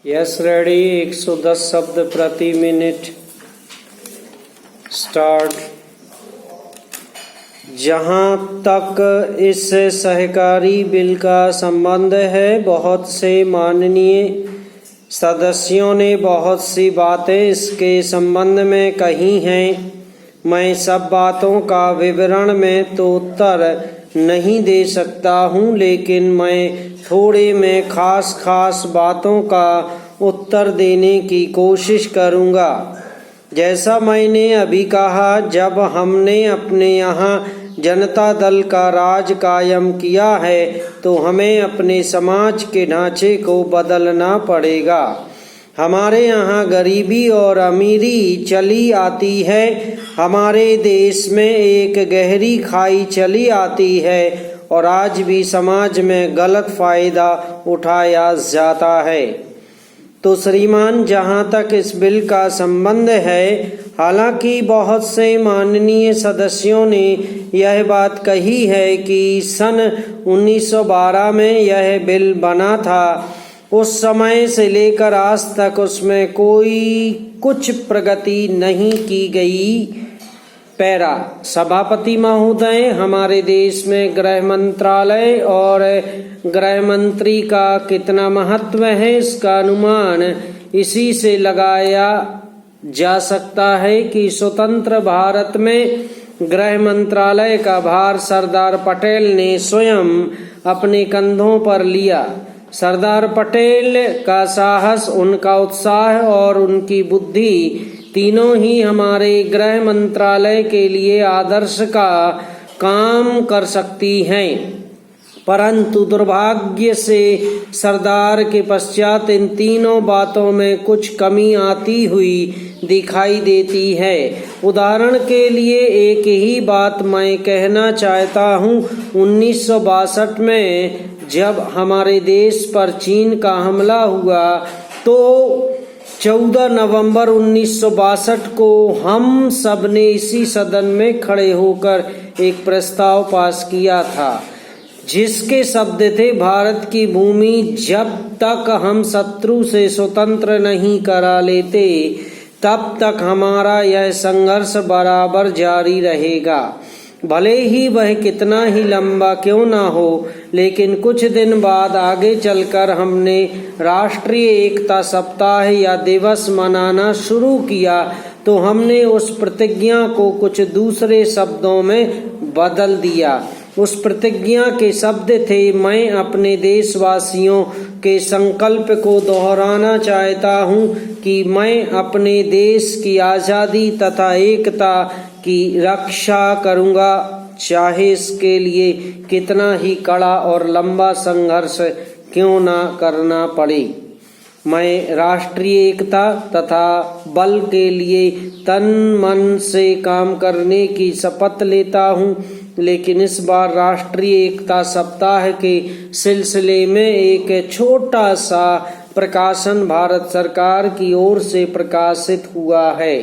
Yes ready 110 शब्द प्रति minute start. जहाँ तक इस सहकारी बिल का संबंध है, बहुत से माननीय सदस्यों ने बहुत सी बातें इसके संबंध में कही हैं। मैं सब बातों का विवरण में तो उत्तर नहीं दे सकता हूँ, लेकिन मैं थोड़े में खास बातों का उत्तर देने की कोशिश करूँगा। जैसा मैंने अभी कहा, जब हमने अपने यहाँ जनता दल का राज कायम किया है तो हमें अपने समाज के ढांचे को बदलना पड़ेगा। हमारे यहाँ गरीबी और अमीरी चली आती है। हमारे देश में एक गहरी खाई चली आती है और आज भी समाज में गलत फायदा उठाया जाता है। तो श्रीमान, जहाँ तक इस बिल का संबंध है, हालांकि बहुत से माननीय सदस्यों ने यह बात कही है कि सन 1912 में यह बिल बना था। उस समय से लेकर आज तक उसमें कुछ प्रगति नहीं की गई। पैरा सभापति महोदय, हमारे देश में गृह मंत्रालय और गृह मंत्री का कितना महत्व है, इसका अनुमान इसी से लगाया जा सकता है कि स्वतंत्र भारत में गृह मंत्रालय का भार सरदार पटेल ने स्वयं अपने कंधों पर लिया। सरदार पटेल का साहस, उनका उत्साह और उनकी बुद्धि तीनों ही हमारे गृह मंत्रालय के लिए आदर्श का काम कर सकती हैं। परंतु दुर्भाग्य से सरदार के पश्चात इन तीनों बातों में कुछ कमी आती हुई दिखाई देती है। उदाहरण के लिए एक ही बात मैं कहना चाहता हूँ। 1962 में जब हमारे देश पर चीन का हमला हुआ तो 14 नवंबर 1962 को हम सब ने इसी सदन में खड़े होकर एक प्रस्ताव पास किया था, जिसके शब्द थे, भारत की भूमि जब तक हम शत्रु से स्वतंत्र नहीं करा लेते तब तक हमारा यह संघर्ष बराबर जारी रहेगा, भले ही वह कितना ही लंबा क्यों ना हो। लेकिन कुछ दिन बाद आगे चलकर हमने राष्ट्रीय एकता सप्ताह या दिवस मनाना शुरू किया तो हमने उस प्रतिज्ञा को कुछ दूसरे शब्दों में बदल दिया। उस प्रतिज्ञा के शब्द थे, मैं अपने देशवासियों के संकल्प को दोहराना चाहता हूँ कि मैं अपने देश की आज़ादी तथा एकता की रक्षा करूँगा, चाहे इसके लिए कितना ही कड़ा और लंबा संघर्ष क्यों ना करना पड़े। मैं राष्ट्रीय एकता तथा बल के लिए तन मन से काम करने की शपथ लेता हूँ। लेकिन इस बार राष्ट्रीय एकता सप्ताह के सिलसिले में एक छोटा सा प्रकाशन भारत सरकार की ओर से प्रकाशित हुआ है।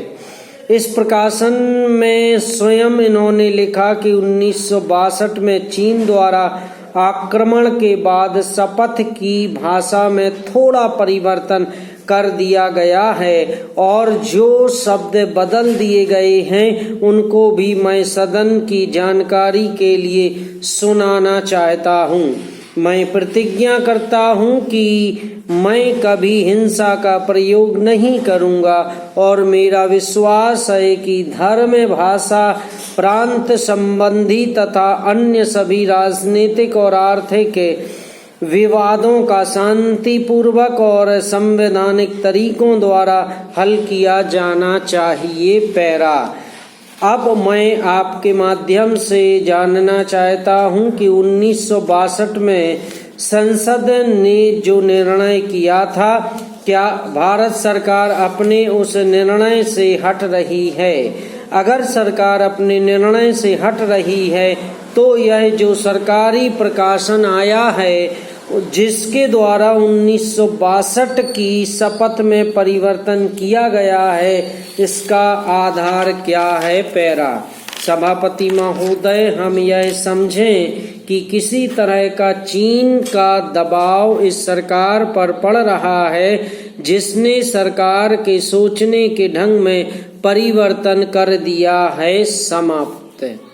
इस प्रकाशन में स्वयं इन्होंने लिखा कि 1962 में चीन द्वारा आक्रमण के बाद शपथ की भाषा में थोड़ा परिवर्तन कर दिया गया है और जो शब्द बदल दिए गए हैं उनको भी मैं सदन की जानकारी के लिए सुनाना चाहता हूँ। मैं प्रतिज्ञा करता हूँ कि मैं कभी हिंसा का प्रयोग नहीं करूँगा और मेरा विश्वास है कि धर्म, भाषा, प्रांत संबंधी तथा अन्य सभी राजनीतिक और आर्थिक विवादों का शांतिपूर्वक और संवैधानिक तरीकों द्वारा हल किया जाना चाहिए। पैरा अब मैं आपके माध्यम से जानना चाहता हूं कि 1962 में संसद ने जो निर्णय किया था, क्या भारत सरकार अपने उस निर्णय से हट रही है? अगर सरकार अपने निर्णय से हट रही है तो यह जो सरकारी प्रकाशन आया है जिसके द्वारा 1962 की शपथ में परिवर्तन किया गया है, इसका आधार क्या है? पैरा सभापति महोदय, हम यह समझें कि किसी तरह का चीन का दबाव इस सरकार पर पड़ रहा है जिसने सरकार के सोचने के ढंग में परिवर्तन कर दिया है। समाप्त।